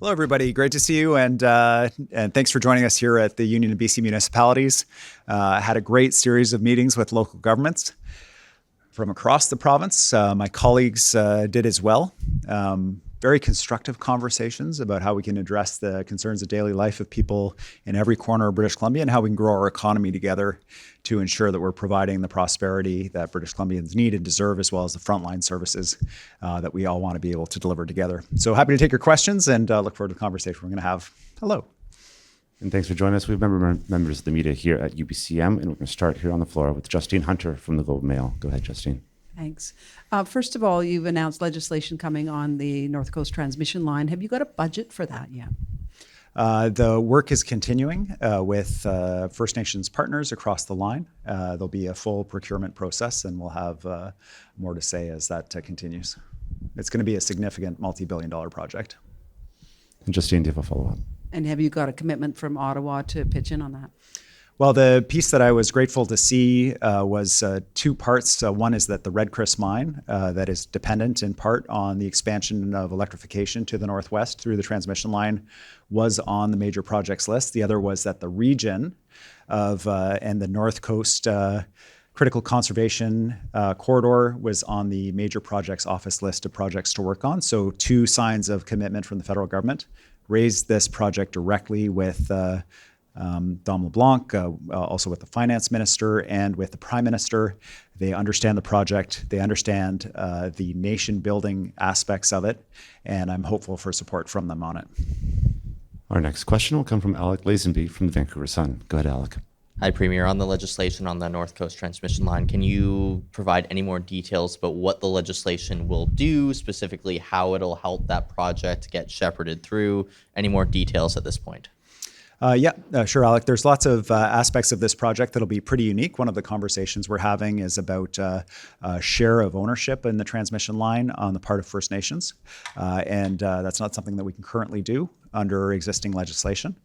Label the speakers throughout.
Speaker 1: Hello, everybody. Great to see you, and thanks for joining us here at the Union of BC Municipalities. Had a great series of meetings with local governments from across the province. My colleagues did as well. Very constructive conversations about how we can address the concerns of daily life of people in every corner of British Columbia and how we can grow our economy together to ensure that we're providing the prosperity that British Columbians need and deserve, as well as the frontline services that we all want to be able to deliver together. So happy to take your questions and look forward to the conversation we're going to have. Hello.
Speaker 2: And thanks for joining us. We have members of the media here at UBCM, and we're going to start here on the floor with Justine Hunter from the Globe Mail. Go ahead, Justine.
Speaker 3: Thanks. First of all, you've announced legislation coming on the North Coast transmission line. Have you got a budget for that yet?
Speaker 1: The work is continuing with First Nations partners across the line. There'll be a full procurement process, and we'll have more to say as that continues. It's going to be a significant multi-billion-dollar project.
Speaker 2: And Justine, do you have a follow-up?
Speaker 3: And have you got a commitment from Ottawa to pitch in on that?
Speaker 1: Well, the piece that I was grateful to see was two parts. One is that the Red Chris mine, that is dependent in part on the expansion of electrification to the northwest through the transmission line, was on the major projects list. The other was that the region of and the North Coast Critical Conservation Corridor was on the major projects office list of projects to work on. So two signs of commitment from the federal government. Raised this project directly with Dom LeBlanc, also with the finance minister and with the prime minister. They understand the project. They understand the nation building aspects of it. And I'm hopeful for support from them on it.
Speaker 2: Our next question will come from Alec Lazenby from the Vancouver Sun. Go ahead, Alec.
Speaker 4: Hi, Premier. On the legislation on the North Coast transmission line, can you provide any more details about what the legislation will do, specifically how it'll help that project get shepherded through? Any more details at this point?
Speaker 1: Sure, Alec. There's lots of aspects of this project that'll be pretty unique. One of the conversations we're having is about share of ownership in the transmission line on the part of First Nations. And that's not something that we can currently do under existing legislation.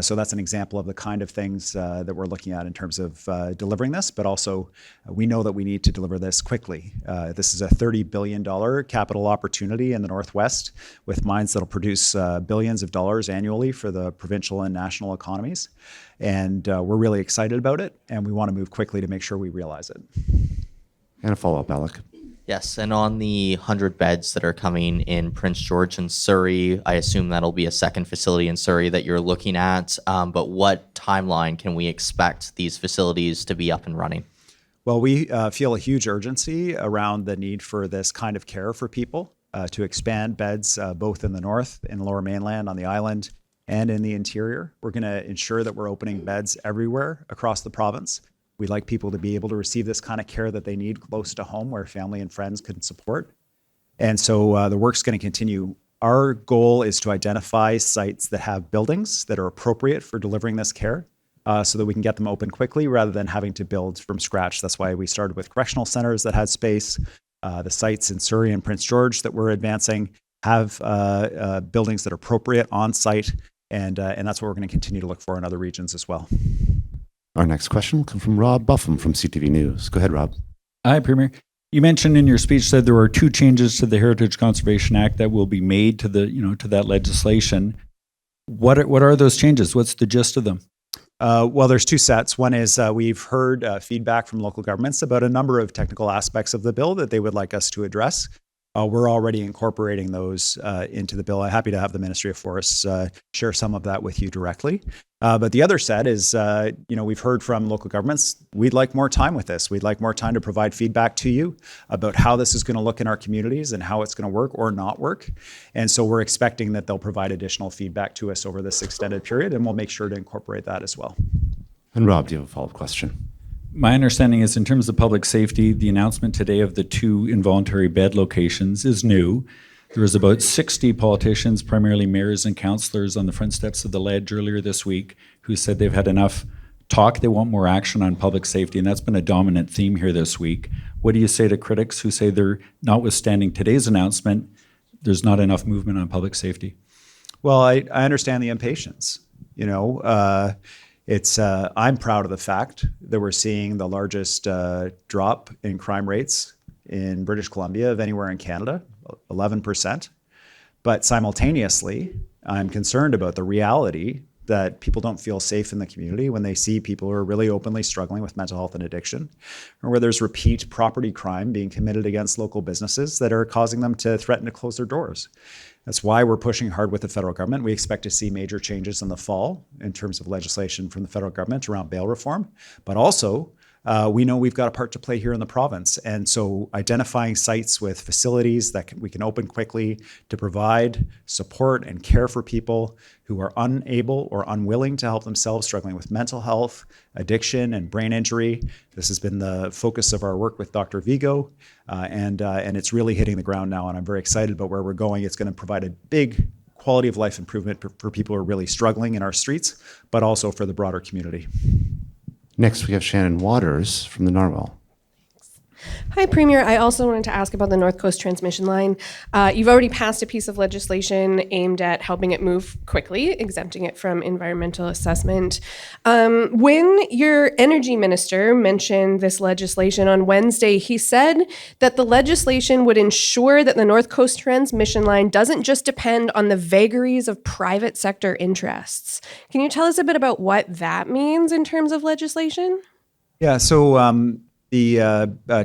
Speaker 1: So that's an example of the kind of things that we're looking at in terms of delivering this, but also we know that we need to deliver this quickly. This is a $30 billion capital opportunity in the Northwest with mines that'll produce billions of dollars annually for the provincial and national economies. And we're really excited about it, and we want to move quickly to make sure we realize it.
Speaker 2: And a follow-up, Alec.
Speaker 4: Yes, and on the 100 beds that are coming in Prince George and Surrey, I assume that'll be a second facility in Surrey that you're looking at. But what timeline can we expect these facilities to be up and running?
Speaker 1: Well, we feel a huge urgency around the need for this kind of care for people, to expand beds both in the north, in the Lower Mainland, on the island, and in the interior. We're going to ensure that we're opening beds everywhere across the province. We'd like people to be able to receive this kind of care that they need close to home where family and friends can support. And so the work's going to continue. Our goal is to identify sites that have buildings that are appropriate for delivering this care so that we can get them open quickly rather than having to build from scratch. That's why we started with correctional centers that had space. The sites in Surrey and Prince George that we're advancing have buildings that are appropriate on site. And that's what we're going to continue to look for in other regions as well.
Speaker 2: Our next question will come from Rob Buffum from CTV News. Go ahead, Rob.
Speaker 5: Hi, Premier. You mentioned in your speech that there are two changes to the Heritage Conservation Act that will be made to the, to that legislation. What are those changes? What's the gist of them?
Speaker 1: Well, there's two sets. One is we've heard feedback from local governments about a number of technical aspects of the bill that they would like us to address. We're already incorporating those into the bill. I'm happy to have the Ministry of Forests share some of that with you directly. But the other set is, we've heard from local governments, we'd like more time with this. We'd like more time to provide feedback to you about how this is going to look in our communities and how it's going to work or not work. And so we're expecting that they'll provide additional feedback to us over this extended period, and we'll make sure to incorporate that as well.
Speaker 2: And Rob, do you have a follow-up question?
Speaker 5: My understanding is in terms of public safety, the announcement today of the 2 involuntary bed locations is new. There was about 60 politicians, primarily mayors and councillors, on the front steps of the ledge earlier this week who said they've had enough talk. They want more action on public safety, and that's been a dominant theme here this week. What do you say to critics who say they're, notwithstanding today's announcement, there's not enough movement on public safety?
Speaker 1: Well, I understand the impatience. I'm proud of the fact that we're seeing the largest drop in crime rates in British Columbia of anywhere in Canada, 11%. But simultaneously, I'm concerned about the reality that people don't feel safe in the community when they see people who are really openly struggling with mental health and addiction, or where there's repeat property crime being committed against local businesses that are causing them to threaten to close their doors. That's why we're pushing hard with the federal government. We expect to see major changes in the fall in terms of legislation from the federal government around bail reform, but also we know we've got a part to play here in the province. And so identifying sites with facilities that we can open quickly to provide support and care for people who are unable or unwilling to help themselves, struggling with mental health, addiction, and brain injury. This has been the focus of our work with Dr. Vigo, and it's really hitting the ground now, and I'm very excited about where we're going. It's going to provide a big quality of life improvement for people who are really struggling in our streets, but also for the broader community.
Speaker 2: Next, we have Shannon Waters from the Narwhal.
Speaker 6: Hi, Premier. I also wanted to ask about the North Coast transmission line. You've already passed a piece of legislation aimed at helping it move quickly, exempting it from environmental assessment. When your energy minister mentioned this legislation on Wednesday, he said that the legislation would ensure that the North Coast transmission line doesn't just depend on the vagaries of private sector interests. Can you tell us a bit about what that means in terms of legislation?
Speaker 1: Yeah, so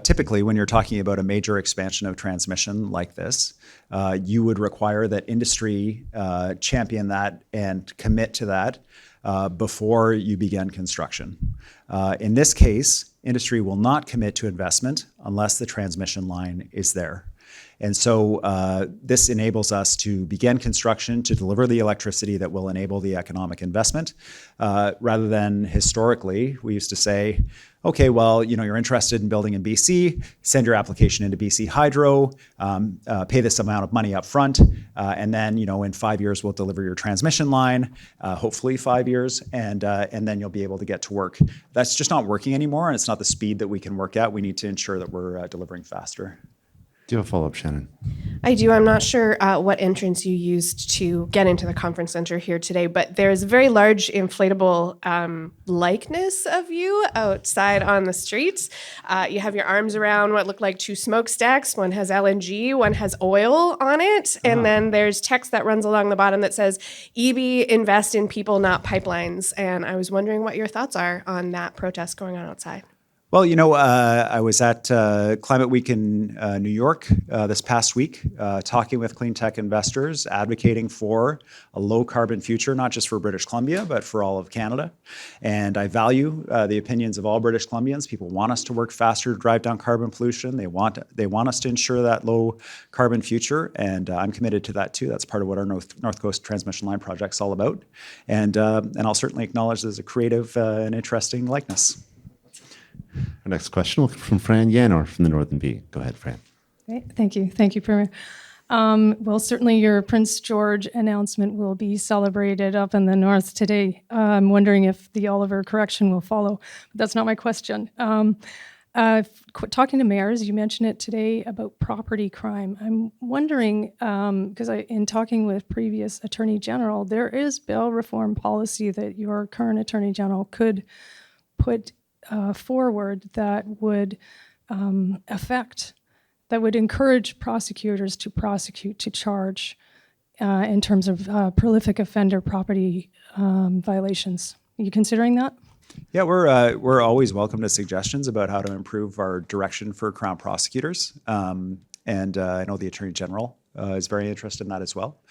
Speaker 1: typically when you're talking about a major expansion of transmission like this, you would require that industry champion that and commit to that before you begin construction. In this case, industry will not commit to investment unless the transmission line is there. And so this enables us to begin construction to deliver the electricity that will enable the economic investment, rather than historically, we used to say, okay, well, you're interested in building in BC, send your application into BC Hydro, pay this amount of money up front, and then, in 5 years, we'll deliver your transmission line, hopefully 5 years, and then you'll be able to get to work. That's just not working anymore, and it's not the speed that we can work at. We need to ensure that we're delivering faster.
Speaker 2: Do you have a follow-up, Shannon?
Speaker 6: I do. I'm not sure what entrance you used to get into the conference center here today, but there's a very large inflatable likeness of you outside on the streets. You have your arms around what look like two smokestacks. One has LNG, one has oil on it. And then there's text that runs along the bottom that says, Eby, invest in people, not pipelines. And I was wondering what your thoughts are on that protest going on outside.
Speaker 1: Well, I was at Climate Week in New York this past week, talking with clean tech investors, advocating for a low carbon future, not just for British Columbia, but for all of Canada. And I value the opinions of all British Columbians. People want us to work faster to drive down carbon pollution. They want us to ensure that low carbon future, and I'm committed to that too. That's part of what our North Coast Transmission Line project's all about. And I'll certainly acknowledge there's a creative and interesting likeness.
Speaker 2: Our next question will come from Fran Yanor from the Northern Bee. Go ahead, Fran.
Speaker 7: Okay, thank you. Thank you, Premier. Well, certainly your Prince George announcement will be celebrated up in the north today. I'm wondering if the Oliver correction will follow. But that's not my question. Talking to mayors, you mentioned it today about property crime. I'm wondering, because in talking with previous Attorney General, there is bail reform policy that your current Attorney General could put forward that would that would encourage prosecutors to prosecute, to charge in terms of prolific offender property violations. Are you considering that?
Speaker 1: Yeah, we're always welcome to suggestions about how to improve our direction for Crown prosecutors. And I know the Attorney General is very interested in that as well.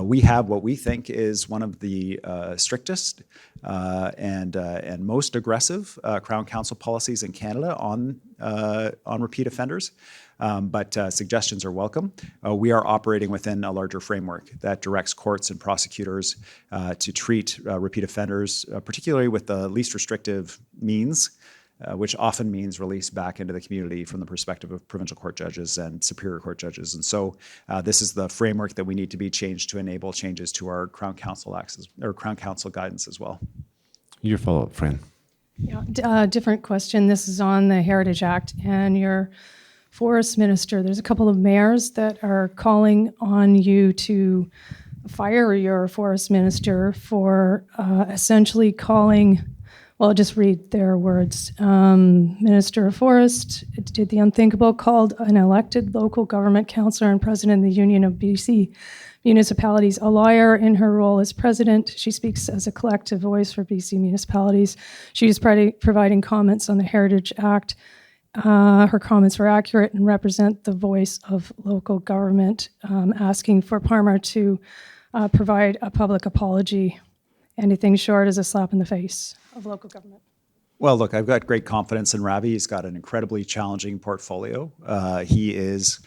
Speaker 1: We have what we think is one of the strictest and most aggressive Crown Council policies in Canada on repeat offenders. But suggestions are welcome. We are operating within a larger framework that directs courts and prosecutors to treat repeat offenders, particularly with the least restrictive means, which often means release back into the community from the perspective of provincial court judges and superior court judges. And so this is the framework that we need to be changed to enable changes to our Crown Council Crown Council guidance as well.
Speaker 2: Your follow-up, Fran.
Speaker 7: Yeah, different question. This is on the Heritage Act and your forest minister. There's a couple of mayors that are calling on you to fire your forest minister for essentially calling, well, I'll just read their words. Minister of Forest did the unthinkable, called an elected local government councillor and president of the Union of BC municipalities. A lawyer in her role as president, she speaks as a collective voice for BC municipalities. She is providing comments on the Heritage Act. Her comments were accurate and represent the voice of local government, asking for Parma to provide a public apology. Anything short is a slap in the face of local government.
Speaker 1: Well, look, I've got great confidence in Ravi. He's got an incredibly challenging portfolio. He is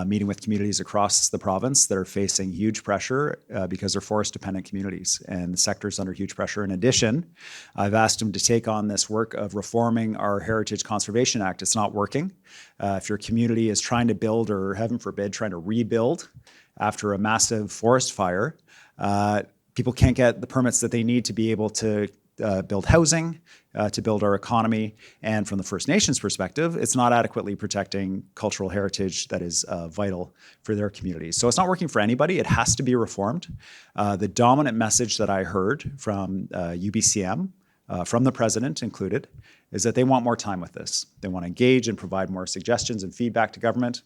Speaker 1: meeting with communities across the province that are facing huge pressure because they're forest-dependent communities, and the sector's under huge pressure. In addition, I've asked him to take on this work of reforming our Heritage Conservation Act. It's not working. If your community is trying to build, or heaven forbid, trying to rebuild after a massive forest fire, people can't get the permits that they need to be able to build housing, to build our economy. And from the First Nations perspective, it's not adequately protecting cultural heritage that is vital for their communities. So it's not working for anybody. It has to be reformed. The dominant message that I heard from UBCM, from the president included, is that they want more time with this. They want to engage and provide more suggestions and feedback to government.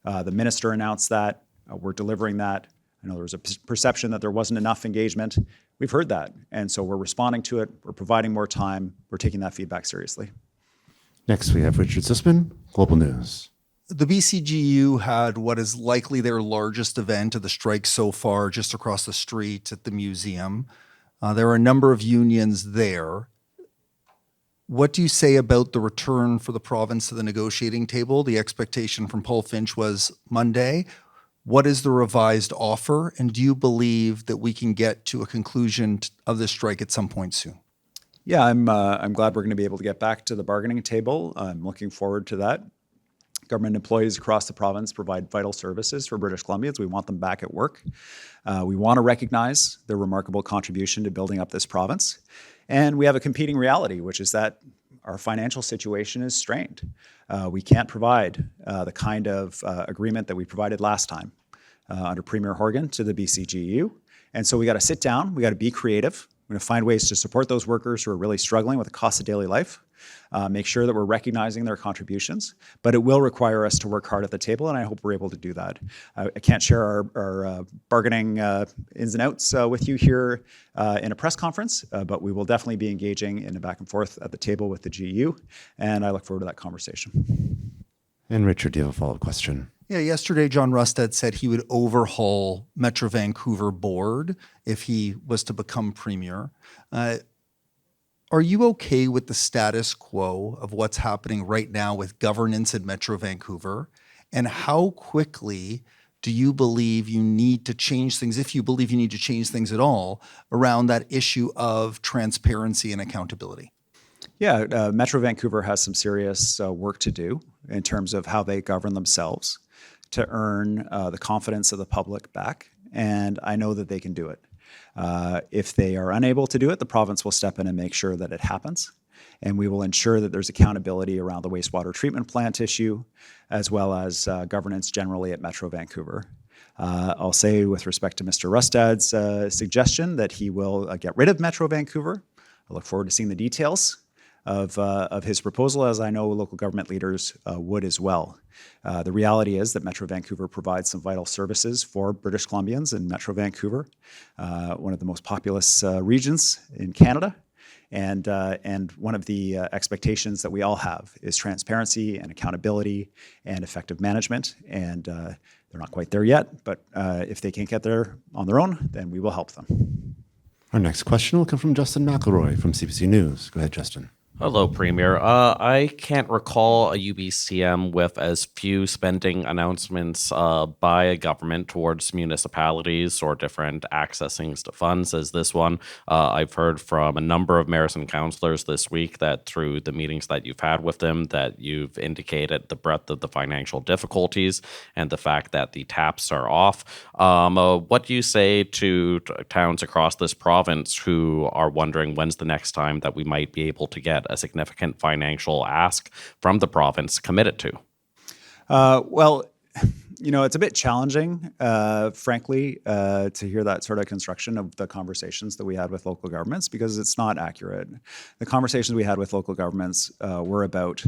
Speaker 1: The minister announced that. We're delivering that. I know there was a perception that there wasn't enough engagement. We've heard that, and so we're responding to it. We're providing more time. We're taking that feedback seriously.
Speaker 2: Next, we have Richard Sussman, Global News.
Speaker 8: The BCGU had what is likely their largest event of the strike so far, just across the street at the museum. There are a number of unions there. What do you say about the return for the province to the negotiating table? The expectation from Paul Finch was Monday. What is the revised offer, and do you believe that we can get to a conclusion of this strike at some point soon?
Speaker 1: Yeah, I'm glad we're going to be able to get back to the bargaining table. I'm looking forward to that. Government employees across the province provide vital services for British Columbians. We want them back at work. We want to recognize their remarkable contribution to building up this province. And we have a competing reality, which is that our financial situation is strained. We can't provide the kind of agreement that we provided last time under Premier Horgan to the BCGEU. And so we got to sit down, we got to be creative. We're going to find ways to support those workers who are really struggling with the cost of daily life, make sure that we're recognizing their contributions, but it will require us to work hard at the table, and I hope we're able to do that. I can't share our bargaining ins and outs with you here in a press conference, but we will definitely be engaging in a back and forth at the table with the GU, and I look forward to that conversation.
Speaker 2: And Richard, do you have a follow-up question?
Speaker 8: Yeah, yesterday John Rustad said he would overhaul Metro Vancouver board if he was to become premier. Are you okay with the status quo of what's happening right now with governance in Metro Vancouver? And how quickly do you believe you need to change things, if you believe you need to change things at all, around that issue of transparency and accountability?
Speaker 1: Yeah, Metro Vancouver has some serious work to do in terms of how they govern themselves to earn the confidence of the public back, and I know that they can do it. If they are unable to do it, the province will step in and make sure that it happens, and we will ensure that there's accountability around the wastewater treatment plant issue, as well as governance generally at Metro Vancouver. I'll say with respect to Mr. Rustad's suggestion that he will get rid of Metro Vancouver. I look forward to seeing the details of his proposal, as I know local government leaders would as well. The reality is that Metro Vancouver provides some vital services for British Columbians in Metro Vancouver, one of the most populous regions in Canada. And one of the expectations that we all have is transparency and accountability and effective management. And they're not quite there yet, but if they can't get there on their own, then we will help them.
Speaker 2: Our next question will come from Justin McElroy from CBC News. Go ahead, Justin.
Speaker 9: Hello, Premier. I can't recall a UBCM with as few spending announcements by a government towards municipalities or different accessings to funds as this one. I've heard from a number of mayors and councillors this week that through the meetings that you've had with them, that you've indicated the breadth of the financial difficulties and the fact that the taps are off. What do you say to towns across this province who are wondering when's the next time that we might be able to get a significant financial ask from the province committed to?
Speaker 1: Well, It's a bit challenging, frankly, to hear that sort of construction of the conversations that we had with local governments because it's not accurate. The conversations we had with local governments were about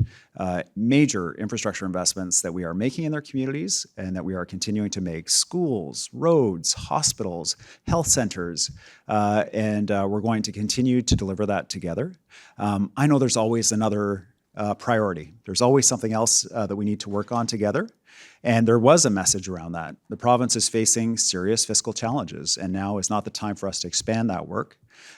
Speaker 1: major infrastructure investments that we are making in their communities and that we are continuing to make: schools, roads, hospitals, health centers, and we're going to continue to deliver that together. I know there's always another priority. There's always something else that we need to work on together. And there was a message around that. The province is facing serious fiscal challenges, and now is not the time for us to expand that work.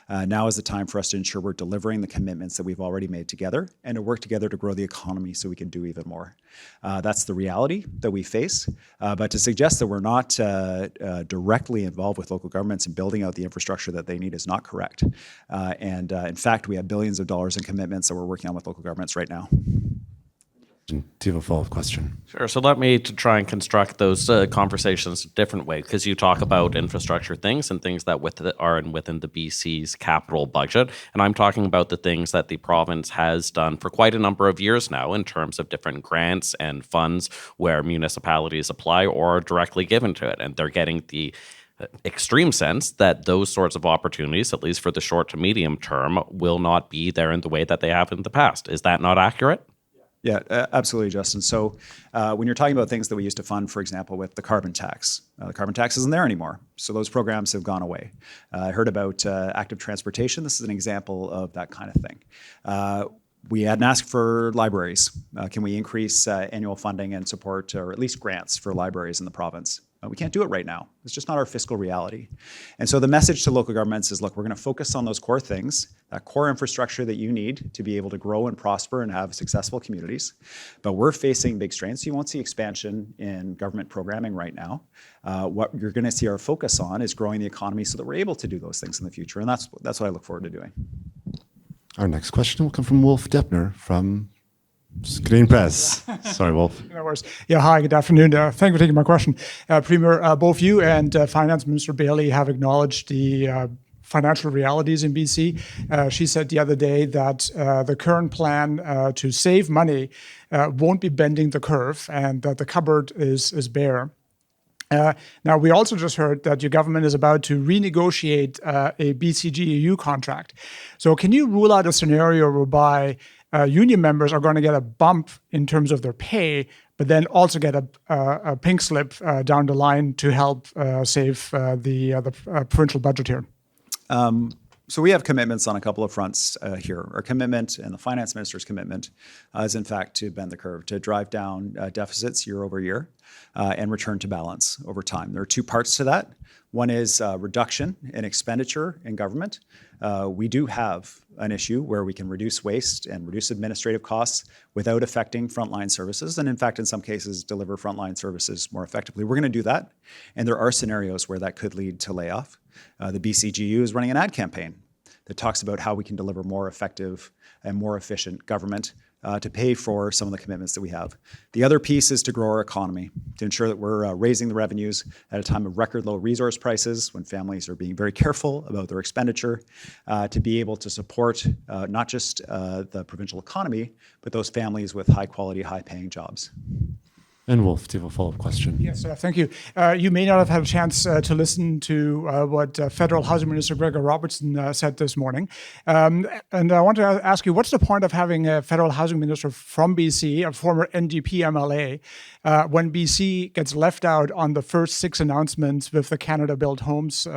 Speaker 1: Now is the time for us to ensure we're delivering the commitments that we've already made together and to work together to grow the economy so we can do even more. That's the reality that we face. But to suggest that we're not directly involved with local governments in building out the infrastructure that they need is not correct. In fact, we have billions of dollars in commitments that we're working on with local governments right now.
Speaker 2: Do you have a follow-up question?
Speaker 9: Sure. So let me to try and construct those conversations a different way, because you talk about infrastructure things and things that are within the BC's capital budget, and I'm talking about the things that the province has done for quite a number of years now in terms of different grants and funds where municipalities apply or are directly given to it, and they're getting the extreme sense that those sorts of opportunities, at least for the short to medium term, will not be there in the way that they have in the past. Is that not accurate?
Speaker 1: Yeah, absolutely, Justin. So when you're talking about things that we used to fund, for example, with the carbon tax isn't there anymore. So those programs have gone away. I heard about active transportation. This is an example of that kind of thing. We hadn't asked for libraries. Can we increase annual funding and support, or at least grants for libraries in the province? We can't do it right now. It's just not our fiscal reality. And so the message to local governments is, look, we're going to focus on those core things, that core infrastructure that you need to be able to grow and prosper and have successful communities. But we're facing big strains. You won't see expansion in government programming right now. What you're going to see our focus on is growing the economy so that we're able to do those things in the future. And that's what I look forward to doing.
Speaker 2: Our next question will come from Wolf Deppner from Screen Press. Sorry, Wolf.
Speaker 10: No worries. Yeah, hi, good afternoon. Thank you for taking my question. Premier, both you and Finance Minister Bailey have acknowledged the financial realities in BC. She said the other day that the current plan to save money won't be bending the curve and that the cupboard is bare. Now, we also just heard that your government is about to renegotiate a BCGEU contract. So can you rule out a scenario whereby union members are going to get a bump in terms of their pay, but then also get a pink slip down the line to help save the provincial budget here?
Speaker 1: So we have commitments on a couple of fronts here. Our commitment and the finance minister's commitment is, in fact, to bend the curve, to drive down deficits year over year and return to balance over time. There are two parts to that. One is reduction in expenditure in government. We do have an issue where we can reduce waste and reduce administrative costs without affecting frontline services, and in fact, in some cases, deliver frontline services more effectively. We're going to do that, and there are scenarios where that could lead to layoff. The BCGU is running an ad campaign that talks about how we can deliver more effective and more efficient government to pay for some of the commitments that we have. The other piece is to grow our economy, to ensure that we're raising the revenues at a time of record low resource prices, when families are being very careful about their expenditure, to be able to support not just the provincial economy, but those families with high quality, high paying jobs.
Speaker 2: And Wolf, do you have a follow-up question?
Speaker 10: Yes, thank you. You may not have had a chance to listen to what Federal Housing Minister Gregor Robertson said this morning. And I want to ask you, what's the point of having a Federal Housing Minister from BC, a former NDP MLA, when BC gets left out on the first 6 announcements with the Canada Build Homes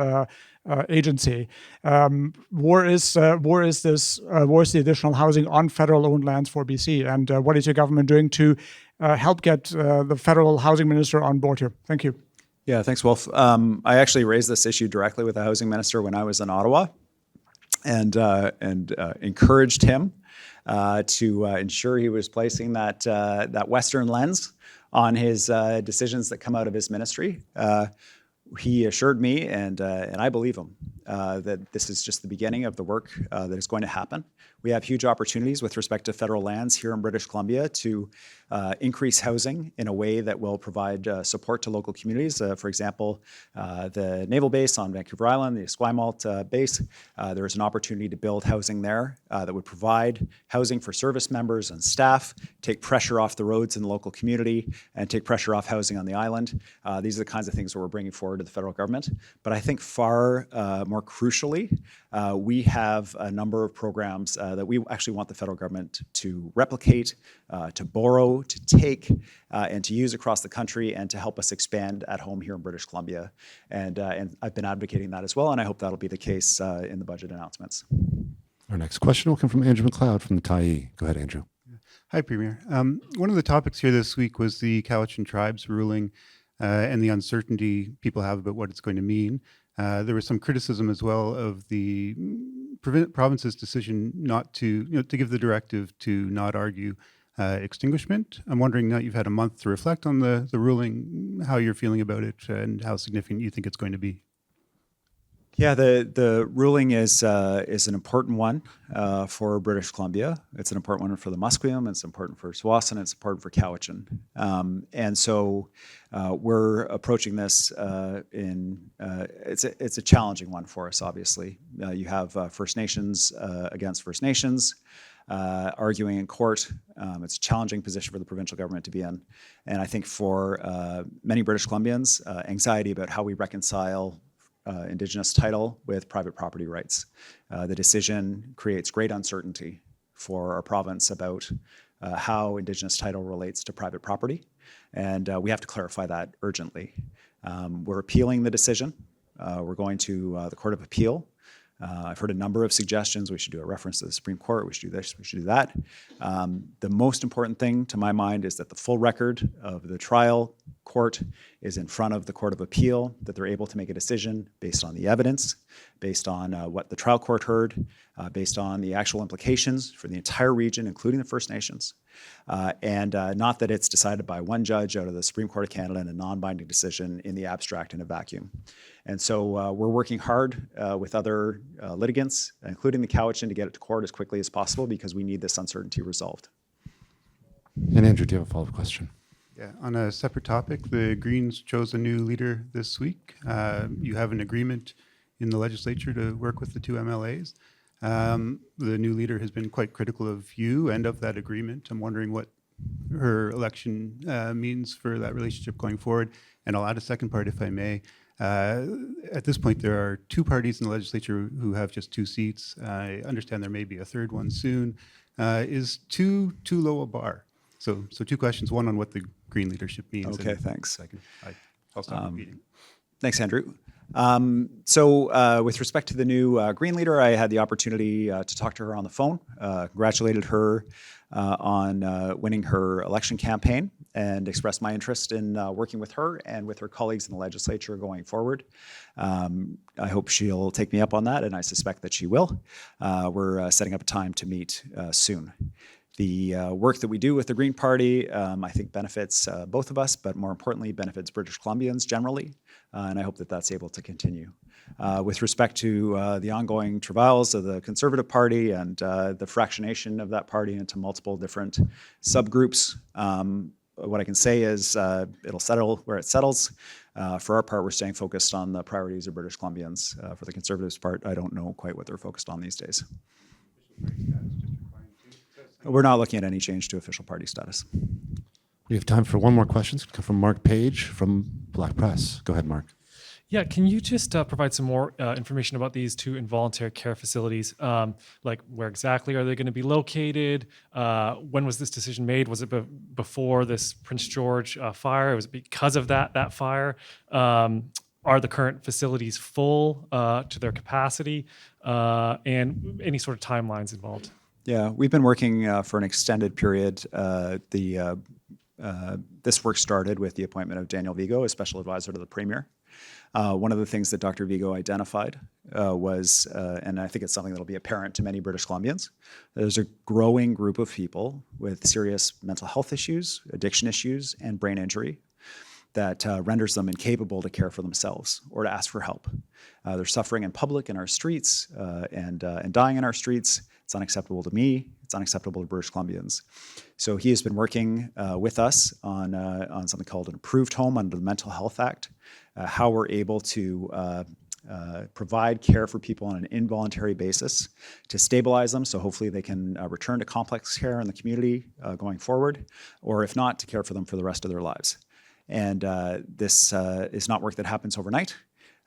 Speaker 10: agency? Where is the additional housing on federal-owned lands for BC? And what is your government doing to help get the federal housing minister on board here? Thank you.
Speaker 1: Yeah, thanks, Wolf. I actually raised this issue directly with the housing minister when I was in Ottawa, and encouraged him to ensure he was placing that Western lens on his decisions that come out of his ministry. He assured me, and I believe him, that this is just the beginning of the work that is going to happen. We have huge opportunities with respect to federal lands here in British Columbia to increase housing in a way that will provide support to local communities. For example, the naval base on Vancouver Island, the Esquimalt base, there is an opportunity to build housing there that would provide housing for service members and staff, take pressure off the roads in the local community, and take pressure off housing on the island. These are the kinds of things that we're bringing forward to the federal government. But I think far more crucially, we have a number of programs that we actually want the federal government to replicate, to borrow, to take, and to use across the country, and to help us expand at home here in British Columbia. And I've been advocating that as well, and I hope that'll be the case in the budget announcements.
Speaker 2: Our next question will come from Andrew McLeod from the Tyee. Go ahead, Andrew.
Speaker 11: Hi, Premier. One of the topics here this week was the Cowichan Tribes ruling and the uncertainty people have about what it's going to mean. There was some criticism as well of the province's decision not to, to give the directive to not argue extinguishment. I'm wondering, now you've had a month to reflect on the ruling, how you're feeling about it and how significant you think it's going to be.
Speaker 1: Yeah, the ruling is an important one for British Columbia. It's an important one for the Musqueam. It's important for Tsawwassen. It's important for Cowichan. And so we're approaching this it's a challenging one for us, obviously. You have First Nations against First Nations arguing in court. It's a challenging position for the provincial government to be in. And I think for many British Columbians, anxiety about how we reconcile Indigenous title with private property rights. The decision creates great uncertainty for our province about how Indigenous title relates to private property, and we have to clarify that urgently. We're appealing the decision. We're going to the Court of Appeal. I've heard a number of suggestions. We should do a reference to the Supreme Court. We should do this. We should do that. The most important thing, to my mind, is that the full record of the trial court is in front of the Court of Appeal, that they're able to make a decision based on the evidence, based on what the trial court heard, based on the actual implications for the entire region, including the First Nations, and not that it's decided by one judge out of the Supreme Court of Canada in a non-binding decision in the abstract in a vacuum. And so we're working hard with other litigants, including the Cowichan, to get it to court as quickly as possible because we need this uncertainty resolved.
Speaker 2: And Andrew, do you have a follow-up question?
Speaker 11: Yeah, on a separate topic, the Greens chose a new leader this week. You have an agreement in the legislature to work with the two MLAs. The new leader has been quite critical of you and of that agreement. I'm wondering what her election means for that relationship going forward. And I'll add a second part, if I may. At this point, there are two parties in the legislature who have just 2 seats. I understand there may be a third one soon. Is too low a bar? So 2 questions. One on what the Green leadership means.
Speaker 1: Okay, thanks.
Speaker 11: Second, I'll stop repeating.
Speaker 1: Thanks, Andrew. So with respect to the new Green leader, I had the opportunity to talk to her on the phone, congratulated her on winning her election campaign, and expressed my interest in working with her and with her colleagues in the legislature going forward. I hope she'll take me up on that, and I suspect that she will. We're setting up a time to meet soon. The work that we do with the Green Party, I think, benefits both of us, but more importantly, benefits British Columbians generally, and I hope that that's able to continue. With respect to the ongoing travails of the Conservative Party and the fractionation of that party into multiple different subgroups, what I can say is it'll settle where it settles. For our part, we're staying focused on the priorities of British Columbians. For the Conservatives' part, I don't know quite what they're focused on these days. We're not looking at any change to official party status.
Speaker 2: We have time for one more question. It's going to come from Mark Page from Black Press. Go ahead, Mark.
Speaker 12: Yeah, can you just provide some more information about these 2 involuntary care facilities? Like, where exactly are they going to be located? When was this decision made? Was it before this Prince George fire? Was it because of that fire? Are the current facilities full to their capacity? And any sort of timelines involved?
Speaker 1: Yeah, we've been working for an extended period. This work started with the appointment of Daniel Vigo as special advisor to the Premier. One of the things that Dr. Vigo identified was, and I think it's something that'll be apparent to many British Columbians, there's a growing group of people with serious mental health issues, addiction issues, and brain injury. that renders them incapable to care for themselves or to ask for help. They're suffering in public in our streets and dying in our streets. It's unacceptable to me. It's unacceptable to British Columbians. So he has been working with us on something called an approved home under the Mental Health Act, how we're able to provide care for people on an involuntary basis to stabilize them, so hopefully they can return to complex care in the community going forward, or if not, to care for them for the rest of their lives. And this is not work that happens overnight,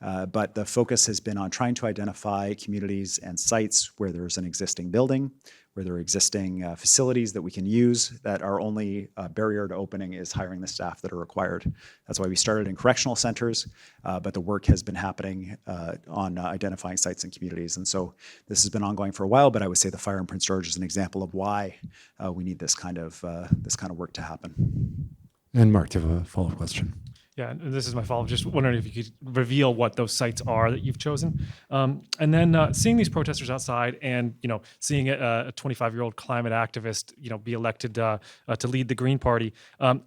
Speaker 1: but the focus has been on trying to identify communities and sites where there's an existing building, where there are existing facilities that we can use, that our only barrier to opening is hiring the staff that are required. That's why we started in correctional centers, but the work has been happening on identifying sites and communities. And so this has been ongoing for a while, but I would say the fire in Prince George is an example of why we need this kind of work to happen.
Speaker 2: And Mark, do you have a follow-up question?
Speaker 12: Yeah, and this is my follow-up. Just wondering if you could reveal what those sites are that you've chosen, and then seeing these protesters outside, and seeing a 25-year-old climate activist, be elected to lead the Green Party.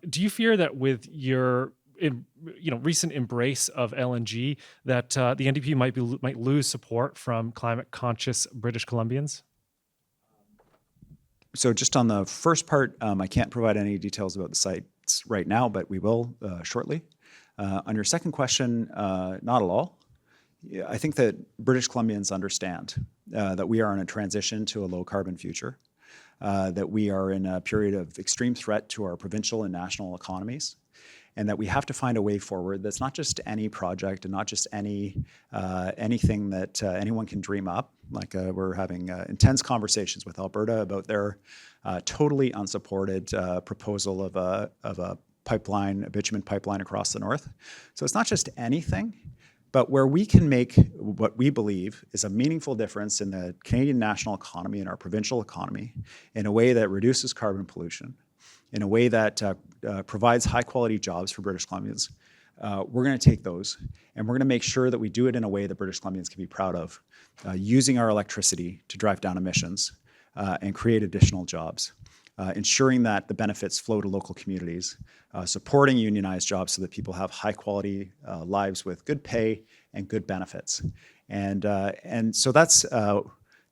Speaker 12: Do you fear that with your recent embrace of LNG, that the NDP might lose support from climate-conscious British Columbians?
Speaker 1: So just on the first part, I can't provide any details about the sites right now, but we will shortly. On your second question, not at all. I think that British Columbians understand that we are in a transition to a low-carbon future, that we are in a period of extreme threat to our provincial and national economies, and that we have to find a way forward that's not just any project and not just anything that anyone can dream up. Like we're having intense conversations with Alberta about their totally unsupported proposal of a pipeline, a bitumen pipeline across the north. So it's not just anything, but where we can make what we believe is a meaningful difference in the Canadian national economy and our provincial economy in a way that reduces carbon pollution, in a way that provides high-quality jobs for British Columbians. We're going to take those, and we're going to make sure that we do it in a way that British Columbians can be proud of, using our electricity to drive down emissions and create additional jobs, ensuring that the benefits flow to local communities, supporting unionized jobs so that people have high-quality lives with good pay and good benefits. And so that's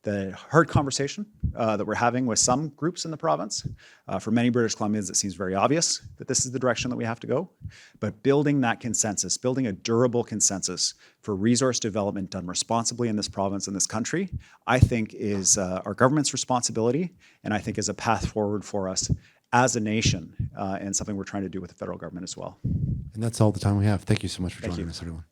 Speaker 1: the hard conversation that we're having with some groups in the province. For many British Columbians, it seems very obvious that this is the direction that we have to go. But building that consensus, building a durable consensus for resource development done responsibly in this province and this country, I think is our government's responsibility, and I think is a path forward for us as a nation, and something we're trying to do with the federal government as well.
Speaker 2: And that's all the time we have. Thank you so much for joining us, everyone.